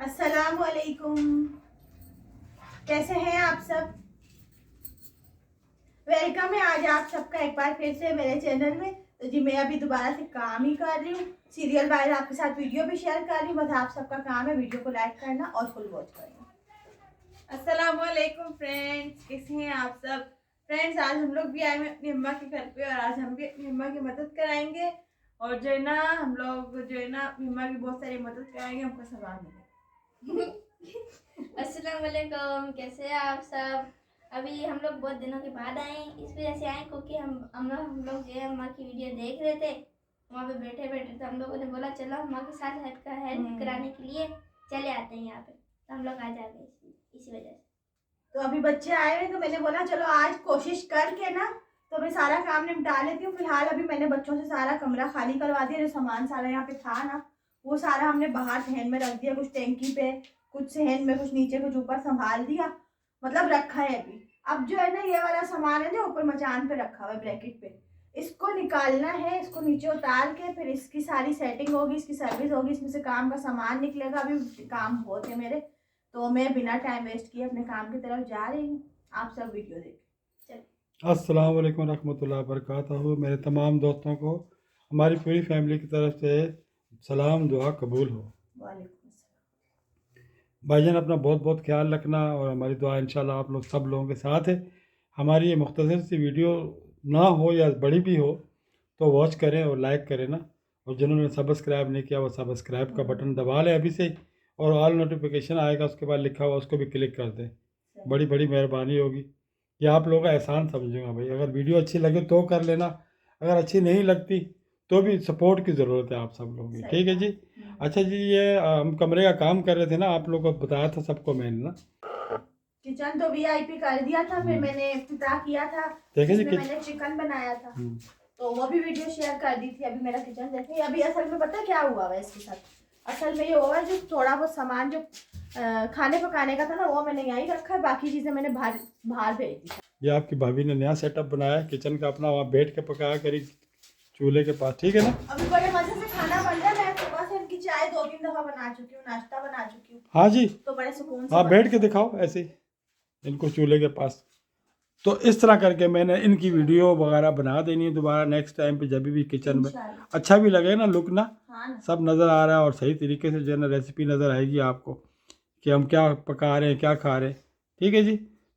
अस्सलाम वालेकुम। कैसे हैं आप सब? वेलकम है आज आप सबका एक बार फिर से मेरे चैनल में। तो जी मैं अभी दोबारा से काम ही कर रही हूँ, सीरियल वाइज आपके साथ वीडियो भी शेयर कर रही हूँ। बस आप सबका काम है वीडियो को लाइक करना और फुल वॉच करना। अस्सलाम वालेकुम फ्रेंड्स, कैसे हैं आप सब? फ्रेंड्स, आज हम लोग भी आए हैं अपनी अम्मा के घर पे और आज हम भी अपनी अम्मा की मदद कराएंगे। और जो है ना हम लोग जो है ना अपनी अम्मा की बहुत सारी मदद कराएंगे, हमको सलाह मिले। अस्सलाम वालेकुम, कैसे हैं आप सब? अभी हम लोग बहुत दिनों के बाद आए हैं, इस वजह से आए क्योंकि हम लोग जो है अम्मा की वीडियो देख रहे थे। वहाँ पे बैठे बैठे तो हम लोगों ने बोला चलो अम्मा के साथ हेल्प कराने के लिए चले आते हैं यहाँ पे। तो हम लोग आ जाते इसी वजह से। तो अभी बच्चे आए हुए तो मैंने बोला चलो आज कोशिश करके ना तो मैं सारा काम निपटा लेती हूँ। फिलहाल अभी मैंने बच्चों से सारा कमरा खाली करवा दिया। जो सामान सारा यहाँ पे था ना वो सारा हमने बाहर सहन में रख दिया, कुछ टैंकी पे, कुछ सहन में, कुछ नीचे, कुछ ऊपर संभाल दिया, मतलब रखा है अभी। अब जो है ना ये वाला सामान है जो ऊपर मचान पे रखा हुआ है ब्रैकेट पे, इसको निकालना है। इसको नीचे उतार के फिर इसकी सारी सेटिंग होगी, इसकी सर्विस होगी, इसमें से काम का सामान निकलेगा। अभी काम बहुत है मेरे, तो मैं बिना टाइम वेस्ट किए अपने काम की तरफ जा रही हूँ। आप सब वीडियो देखें। अस्सलाम वालेकुम रहमतुल्लाहि व बरकातहू। मेरे तमाम दोस्तों को हमारी पूरी फैमिली की तरफ से सलाम, दुआ कबूल हो। वालेकुम अस्सलाम। भाईजान अपना बहुत बहुत ख्याल रखना और हमारी दुआ इंशाल्लाह आप लोग सब लोगों के साथ है। हमारी ये मुख्तसर सी वीडियो ना हो या बड़ी भी हो तो वॉच करें और लाइक करें ना। और जिन्होंने सब्सक्राइब नहीं किया वो सब्सक्राइब का बटन दबा लें अभी से, और ऑल नोटिफिकेशन आएगा उसके बाद लिखा हुआ उसको भी क्लिक कर दें। बड़ी बड़ी मेहरबानी होगी, ये आप लोगों का एहसान समझूंगा भाई। अगर वीडियो अच्छी लगे तो कर लेना, अगर अच्छी नहीं लगती तो भी सपोर्ट की ज़रूरत है आप सब लोगों की, ठीक है जी। अच्छा जी, ये हम कमरे का काम कर रहे थे ना, आप लोगों को बताया था सबको मैंने ना। किचन तो वीआईपी कर दिया था, फिर मैंने इफ्तिताह किया था देखे जी जिसमें मैंने चिकन बनाया था, तो वो भी वीडियो शेयर कर दी थी। अभी मेरा किचन देखे। अभी असल में पता क्या हुआ है इसके साथ? असल में ये हुआ है जो थोड़ा बहुत सामान जो खाने पकाने का था ना वो मैंने यहीं रखा है, बाकी चीजें मैंने बाहर बाहर भेज दी। ये आपकी भाभी ने नया सेटअप बनाया है किचन का अपना, वहाँ बैठ के पकाया करी चूल्हे के पास, ठीक है ना। अभी बड़े मजे से खाना बन रहा है। मैं सुबह से इनकी चाय 2-3 दफा बना चुकी हूँ, नाश्ता बना चुकी हूँ। हाँ जी, तो बड़े सुकून से हाँ बैठ के दिखाओ ऐसे ही इनको चूल्हे के पास। तो इस तरह करके मैंने इनकी वीडियो वगैरह बना देनी है दोबारा नेक्स्ट टाइम पे, जब भी किचन में अच्छा भी लगे ना, लुक ना, सब नज़र आ रहा है और सही तरीके से जो है ना रेसिपी नज़र आएगी आपको कि हम क्या पका रहे हैं, क्या खा रहे हैं, ठीक है जी।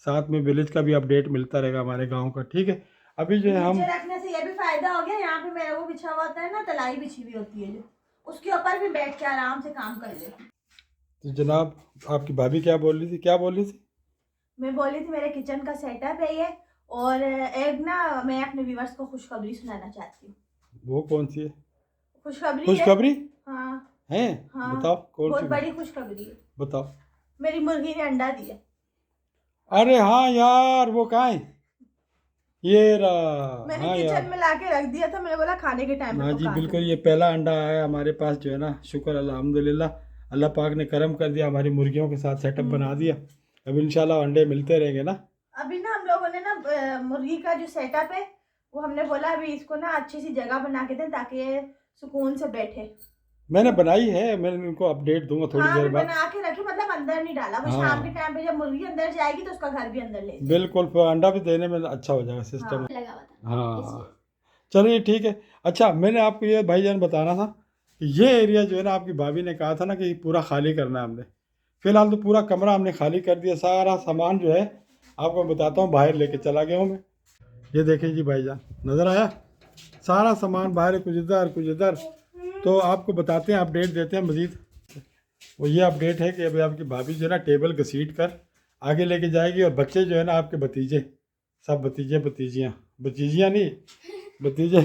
साथ में विलेज का भी अपडेट मिलता रहेगा हमारे गांव का, ठीक है। अभी जो है हम रखने से ये भी फायदा हो गया, यहाँ पे मेरा वो बिछा हुआ होता है ना, तलाई बिछी हुई होती है जो, उसके ऊपर भी बैठ के आराम से काम कर ले। तो जनाब आपकी भाभी क्या बोल रही थी, क्या बोल रही थी? मैं बोली थी मेरे किचन का सेटअप है ये, और एक ना मैं अपने व्यूअर्स को खुशखबरी सुनाना चाहती हूँ। वो कौन सी है खुशखबरी? खुशखबरी? हाँ है? हाँ, बताओ कौन बहुत सी बड़ी खुशखबरी है। बताओ। मेरी मुर्गी ने अंडा दिया। अरे हाँ यार, वो कहाँ है? ये रहा। मैंने हाँ किचन यार, में लाके रख दिया था, मैंने बोला खाने के टाइम पे हाँ जी पका बिल्कुल, दूँ। ये पहला अंडा आया हमारे पास जो है ना, शुक्र अल्हम्दुलिल्लाह। अल्लाह पाक ने करम कर दिया, हमारी मुर्गियों के साथ सेटअप बना दिया। अब इंशाल्लाह अंडे मिलते रहेंगे ना। अभी ना हम लोगों ने ना मुर्गी का जो सेटअप है वो हमने बोला अभी इसको ना अच्छी सी जगह बना के दें ताकि ये सुकून से बैठे। मैंने बनाई है, मैं इनको अपडेट दूंगा थोड़ी हाँ देर मैं बाद। बना के रखी, मतलब अंदर नहीं डाला। वो शाम के हाँ टाइम पे जब मुर्गी अंदर जाएगी तो उसका घर भी अंदर ले जाएगी। बिल्कुल, फिर अंडा भी देने में अच्छा हो जाएगा सिस्टम। लगा हुआ था हाँ चलिए ठीक है। अच्छा, मैंने आपको ये भाईजान बताना था कि ये एरिया जो है ना, आपकी भाभी ने कहा था ना कि पूरा खाली करना है हमने। फिलहाल तो पूरा कमरा हमने खाली कर दिया, सारा सामान जो है आपको बताता हूँ बाहर लेके चला गया हूँ मैं। ये देखें जी भाईजान, नज़र आया? सारा सामान बाहर है, कुछ इधर कुछ इधर। तो आपको बताते हैं, अपडेट देते हैं मज़ीद। वो ये अपडेट है कि अभी आपकी भाभी जो है ना टेबल घसीट कर आगे लेके जाएगी, और बच्चे जो है ना आपके भतीजे, सब भतीजे भतीजियाँ, भतीजियाँ नहीं भतीजे,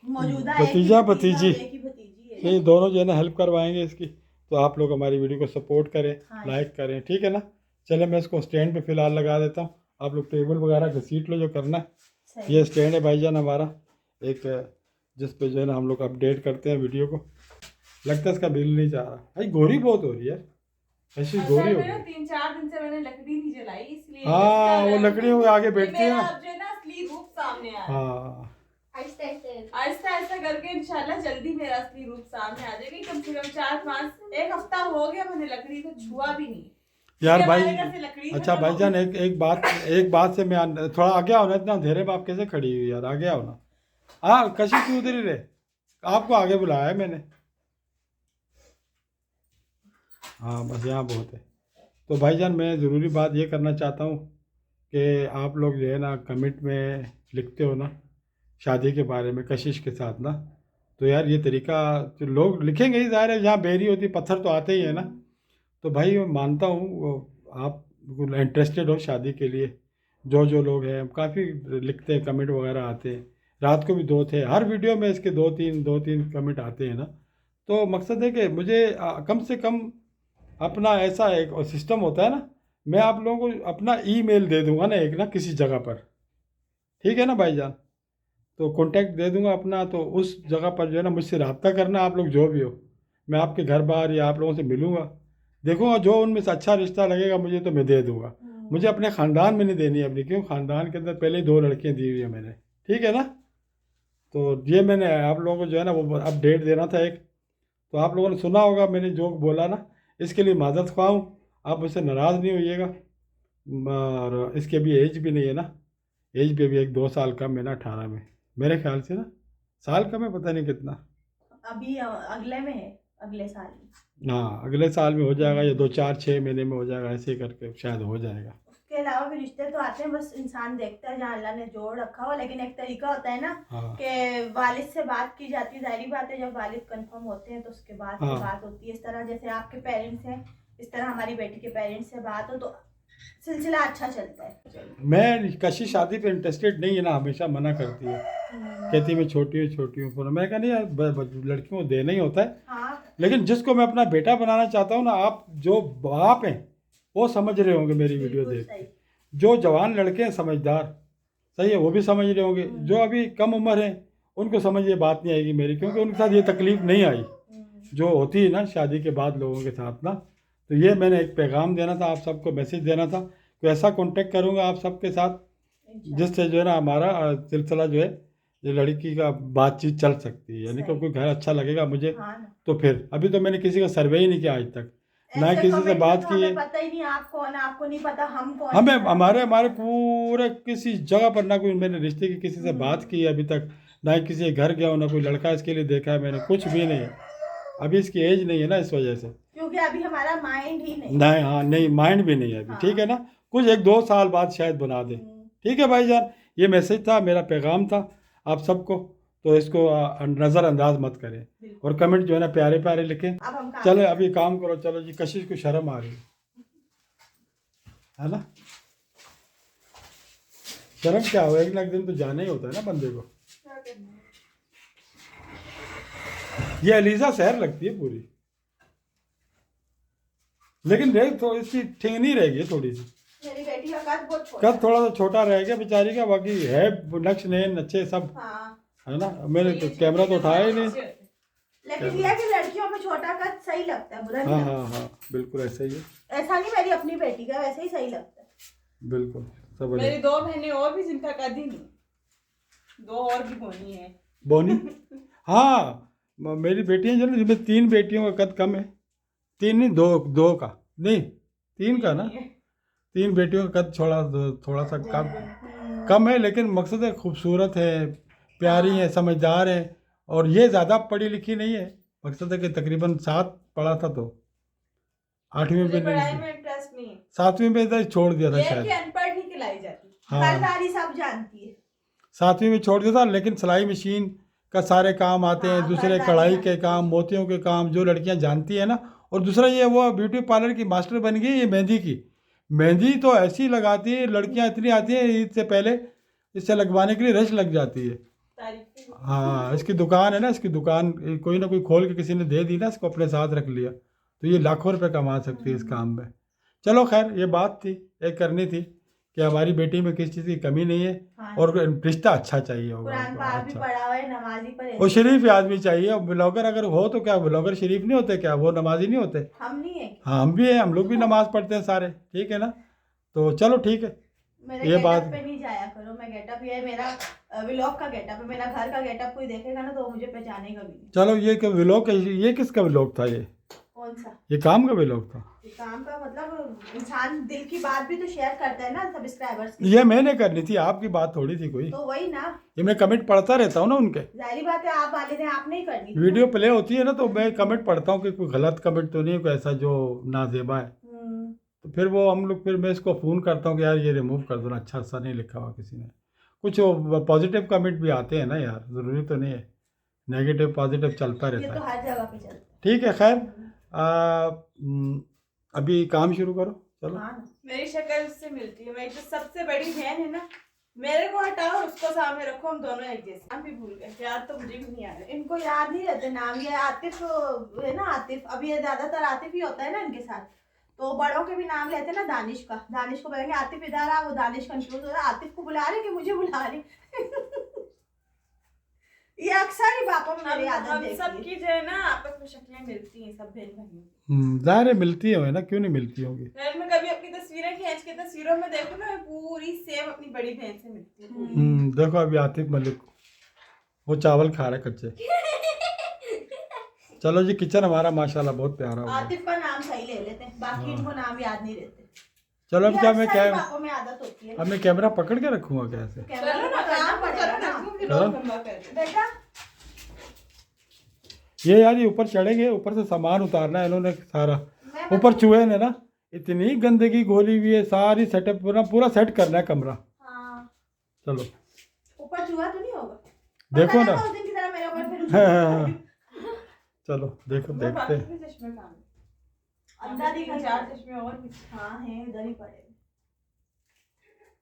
मौजूदा भतीजा भतीजी, एक ही भतीजी है। ये दोनों जो है ना हेल्प करवाएंगे इसकी। तो आप लोग हमारी वीडियो को सपोर्ट करें, लाइक करें, ठीक है ना। चले मैं इसको स्टैंड पे फ़िलहाल लगा देता हूँ, आप लोग टेबल वगैरह घसीट लो जो करना है। ये स्टैंड है भाईजान हमारा एक, जिस पे जो है ना हम लोग अपडेट करते हैं वीडियो को। लगता है इसका बिल नहीं जा रहा भाई, गोरी बहुत हो रही है, ऐसी गोरी हो गई। 3-4 दिन से मैंने लकड़ी नहीं जलाई, इसलिए हाँ वो लकड़ियों के आगे बैठती है ना। अब जो है ना असली रूप सामने आ रहा है। हाँ आहिस्ता आहिस्ता आहिस्ता आहिस्ता करके इंशाल्लाह जल्दी मेरा असली रूप सामने आ जाएगी। कम से कम 4-5 एक हफ्ता हो गया मैंने लकड़ी को छुआ भी नहीं। यार ये भाई, हमारे घर से लकड़ी अच्छा खत्म भाईजान, हो गई। एक बात से मैं थोड़ा आगे आओ ना, इतना अंधेरे में आप कैसे खड़ी हुई यार, आगे आओ ना। हाँ, कशिश क्यों उधर ही रहे, आपको आगे बुलाया है मैंने। हाँ बस यहाँ बहुत है। तो भाईजान मैं ज़रूरी बात ये करना चाहता हूँ कि आप लोग जो है ना कमेंट में लिखते हो ना शादी के बारे में कशिश के साथ ना, तो यार ये तरीका तो लोग लिखेंगे ही, ज़ाहिर है जहाँ बेरी होती पत्थर तो आते ही है ना। तो भाई मैं मानता हूँ आप इंटरेस्टेड हो शादी के लिए, जो लोग हैं काफ़ी लिखते हैं, कमेंट वगैरह आते हैं। रात को भी 2 थे, हर वीडियो में इसके 2-3 कमेंट आते हैं ना। तो मकसद है कि मुझे कम से कम अपना ऐसा एक सिस्टम होता है ना, मैं आप लोगों को अपना ईमेल दे दूंगा ना एक ना किसी जगह पर, ठीक है ना भाईजान। तो कांटेक्ट दे दूंगा अपना, तो उस जगह पर जो है ना मुझसे रब्ता करना आप लोग जो भी हो। मैं आपके घर बार या आप लोगों से मिलूंगा, देखूंगा जो उनमें से अच्छा रिश्ता लगेगा मुझे तो मैं दे दूंगा। मुझे अपने ख़ानदान में नहीं देनी है अपनी, क्यों ख़ानदान के अंदर पहले ही 2 लड़कियां दी हुई है मैंने, ठीक है ना। तो ये मैंने आप लोगों को जो है ना वो अपडेट देना था एक। तो आप लोगों ने सुना होगा मैंने जो बोला ना, इसके लिए माजरत ख्वाह हूँ, आप मुझसे नाराज़ नहीं होइएगा। और इसकी अभी एज भी नहीं है ना, एज भी अभी 1-2 साल कम है ना, 18 में मेरे ख्याल से ना, साल कम है पता नहीं कितना। अभी अगले में है, अगले साल में। हाँ अगले साल में हो जाएगा या 2-4-6 महीने में हो जाएगा, ऐसे ही करके शायद हो जाएगा। उसके अलावा भी रिश्ते तो आते हैं, बस इंसान देखता है जहाँ अल्लाह ने जोड़ रखा हो। लेकिन एक तरीका होता है ना हाँ कि वालिद से बात की जाती है, जाहिर बात है जब वालिद कंफर्म होते हैं तो उसके बाद हाँ। बात होती है। इस तरह जैसे आपके पेरेंट्स हैं, इस तरह हमारी बेटी के पेरेंट्स से बात हो तो सिलसिला अच्छा चलता है। मैं कशी शादी पे इंटरेस्टेड नहीं है ना, हमेशा मना करती है, कहती मैं छोटी हूँ पर मैं कहा नहीं यार लड़कियों को देना ही होता है। हाँ, लेकिन जिसको मैं अपना बेटा बनाना चाहता हूँ ना, आप जो बाप हैं वो समझ रहे होंगे मेरी वीडियो बिल्कुल देख सही। के। जो जवान लड़के हैं समझदार, सही है, वो भी समझ रहे होंगे। जो अभी कम उम्र है उनको समझ ये बात नहीं आएगी मेरी, क्योंकि उनके साथ ये तकलीफ़ नहीं आई जो होती है ना शादी के बाद लोगों के साथ ना। तो ये मैंने एक पैगाम देना था, आप सबको मैसेज देना था कि ऐसा कांटेक्ट करूँगा आप सबके साथ जिससे जो है ना हमारा सिलसिला जो है ये लड़की का बातचीत चल सकती है, यानी कि सही। कोई घर अच्छा लगेगा मुझे। हाँ ना। तो फिर अभी तो मैंने किसी का सर्वे ही नहीं किया आज तक, ना ऐसे किसी से comment में बात तो की हमें है। पता ही नहीं आप कौन, आपको नहीं पता हम कौन हमें हैं। हमारे पूरे किसी जगह पर ना कोई मैंने रिश्ते की किसी से बात की है अभी तक, ना ही किसी के घर गया हूँ, ना कोई लड़का इसके लिए देखा है मैंने, कुछ भी नहीं है। अभी इसकी एज नहीं है ना, इस वजह से। क्योंकि अभी हमारा माइंड ही नहीं। नहीं, हाँ नहीं, माइंड भी नहीं है अभी, हाँ। ठीक है ना। कुछ 1-2 साल बाद शायद बना दे, ठीक है भाईजान। ये मैसेज था, मेरा पैगाम था आप सबको, तो इसको नज़रअंदाज मत करें। बिल्कुल। और कमेंट जो है ना प्यारे प्यारे लिखें। अब हम काम चलो अभी काम करो, चलो जी, कशिश को शर्म आ रही है ना। शर्म क्या हो, एक ना एक दिन तो जाना ही होता है ना बंदे को। ये अलीजा शहर लगती है पूरी, लेकिन देख तो इसकी ठिंगनी रहेगी थोड़ी सी, मेरी बेटी का कद बहुत छोटा कद थोड़ा सा छोटा रह गया बेचारी का, बाकी है नक्श नैन अच्छे सब, है। हाँ, है ना। मैंने तो कैमरा तो उठाया ही नहीं। लेकिन ये है कि लड़कियों में छोटा कद सही लगता है, बुरा नहीं हाँ लगता। हाँ हाँ बिल्कुल ऐसा ही है, ऐसा नहीं मेरी अपनी बेटी का, वैसे ही सही लगता है। बिल्कुल सब मेरी 2 बहनें और भी जिनका कद ही नहीं, 2 और भी बोनी है। बोनी। हाँ मेरी बेटियां जो ना, जिसमें 3 बेटियों का कद कम है, 3 नहीं, 2 का नहीं, 3 का ना, 3 बेटियों का कद थोड़ा सा कम है, लेकिन मकसद है खूबसूरत है, प्यारी है, समझदार है। और ये ज़्यादा पढ़ी लिखी नहीं है, मकसद है कि तकरीबन 7 पढ़ा था तो 8वीं मुझे में पढ़ाई नहीं, में इंटरेस्ट नहीं है, 7वीं में इधर छोड़ दिया था ये कि शायद। अनपढ़ नहीं खिलाई जाती। हाँ खानदानी सब जानती है। 7वीं में छोड़ दिया था, लेकिन सिलाई मशीन का सारे काम आते हैं, हाँ, दूसरे खानदानी कढ़ाई के जानती काम, मोतियों के काम जो लड़कियां जानती है ना। और दूसरा ये वो ब्यूटी पार्लर की मास्टर बन गई, ये मेहंदी की, मेहंदी तो ऐसी लगाती है लड़कियां, इतनी आती है ईद से पहले इससे लगवाने के लिए रश लग जाती है। तारीफ हाँ इसकी दुकान है ना, इसकी दुकान कोई ना कोई खोल के किसी ने दे दी ना, इसको अपने साथ रख लिया, तो ये लाखों रुपए कमा सकती है इस काम में। चलो खैर ये बात थी, एक करनी थी कि हमारी बेटी में किसी चीज़ की कमी नहीं है, हाँ। और रिश्ता अच्छा चाहिए होगा कुरान उनको, पाक भी अच्छा। पढ़ा हुआ है, नमाजी पर वो शरीफ आदमी चाहिए, और ब्लॉगर अगर हो तो क्या ब्लॉगर शरीफ नहीं होते क्या, वो नमाजी नहीं होते। हम नहीं है। हाँ हम भी हैं, हम लोग भी नमाज पढ़ते हैं सारे, ठीक है ना। तो चलो ठीक है, मेरे ये गेटअप बात पे नहीं जाया करो। मैं गेटअप, ये मेरा व्लॉग का गेटअप है, मेरा घर का गेटअप कोई देखेगा ना तो वो मुझे पहचानेगा भी नहीं। चलो ये क्या व्लॉग, ये किसका व्लॉग था? ये कौन सा? ये काम का व्लॉग था? ये काम का मतलब इंसान दिल की बात भी तो शेयर करता है ना सब्सक्राइबर्स की। ये मैंने करनी थी, आपकी बात थोड़ी थी कोई। तो वही ना, ये मैं कमेंट पढ़ता रहता हूँ ना उनके। जाहिर बात है आप वाले ने आप नहीं करनी। वीडियो प्ले होती है ना तो मैं कमेंट पढ़ता हूँ कि कोई गलत कमेंट तो नहीं है, कोई ऐसा जो नाजेबा है। तो फिर वो हम लोग, फिर मैं इसको फ़ोन करता हूँ कि यार ये रिमूव कर दो ना, अच्छा सा नहीं लिखा हुआ किसी ने। कुछ पॉजिटिव कमेंट भी आते हैं ना यार, ज़रूरी तो नहीं है, नेगेटिव पॉजिटिव चलता ये रहता तो है। हर जगह पे चलता है। ठीक है, खैर अभी काम शुरू करो, चलो। हाँ ना। मेरी शक्ल उससे मिलती है। मेरी जो सबसे बड़ी बहन है ना, मेरे को हटाओ और उसको सामने रखो, हम दोनों एक जैसे। नाम भी भूल गए यार, तो मुझे भी नहीं आ रहा। इनको याद नहीं रहते नाम। ये आतिफ है ना, आतिफ, अब ये ज्यादातर आतिफ ही होता है ना इनके साथ। तो बड़ों के भी नाम लेते हैं ना, दानिश का, दानिश को बोलेंगे आतिफ इधर आ, वो दानिश कंफ्यूज हो रहा है, आतिफ को बुला रहे कि मुझे बुला रहे। ये अक्सर ही बापों में मेरी आदत हम देखी है। सबकी जो है ना आपस में शक्लें मिलती हैं, सब बहन भाइयों। ज़ाहिर है मिलती है ना, क्यों नहीं मिलती होंगी। फिर मैं कभी अपनी तस्वीरें खींच के तस्वीरों में देखूं ना, मैं पूरी सेम अपनी बड़ी बहन से मिलती हूँ पूरी। देखो अभी आतिफ मलिक वो चावल खा रहे कच्चे। चलो जी, किचन हमारा माशाल्लाह बहुत प्यारा हो गया। आतिफ का नाम सही ले लेते हैं, बाकी इनको नाम याद नहीं रहते। चलो अब ये क्या मैं अक्सर ही क्या, बापों में आदत होती है। अब मैं कैमरा पकड़ के रखूंगा कैसे? कैमरा चलो तो ना, पकड़ना काम पड़ेगा करो ना, ना। क्यों चलो। लोग लंबा कर रहे बेटा ये यार ये ऊपर चढ़ेंगे, ऊपर से सामान उतारना है इन्होंने सारा। मैं ऊपर चूहे ने ना इतनी गंदगी घोली हुई है, सारी सेटअप पूरा सेट करना है कमरा। हाँ, चलो ऊपर चूहा तो नहीं होगा? देखो पता ना। लगा उस दिन की तरह मेरे ऊपर फिर चलो देखो, वो देखते बाकी हैं। के चश्मे कहाँ हैं? अंदर ही 4 चश्मे और भी। हाँ है, इधर ही पड़े।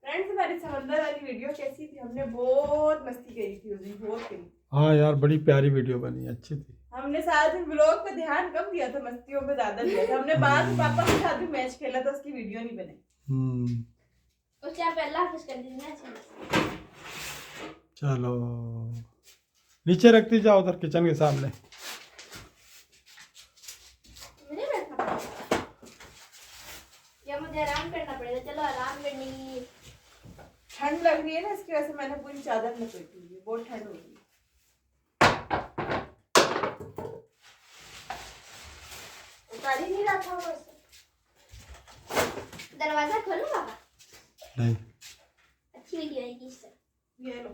फ्रेंड्स, हमारी समंदर वाली वीडियो कैसी थी? हमने बहुत मस्ती करी थी उस दिन, बहुत करी। हाँ यार बड़ी प्यारी वीडियो बनी, अच्छी थी। हमने सारा दिन व्लॉग पे ध्यान कम दिया था, मस्तियों पे ज्यादा दिया था। हमने बाद में पापा के साथ भी मैच खेला था, उसकी वीडियो नहीं बनी। उस टाइम पे अल्लाह हाफिज कर दीजिए ना। चलो नीचे रखती जाओ उधर किचन के सामने। मुझे बैठना पड़ेगा या मुझे आराम करना पड़ेगा? चलो आराम करने की। ठंड लग रही है ना, इसकी वजह से मैंने पूरी चादर लपेटी हुई है, बहुत ठंड हो रही है। उतार ही नहीं रहा था वो ऐसे। दरवाजा खोलूं पापा? नहीं अच्छी वीडियो आएगी इससे। ये लो।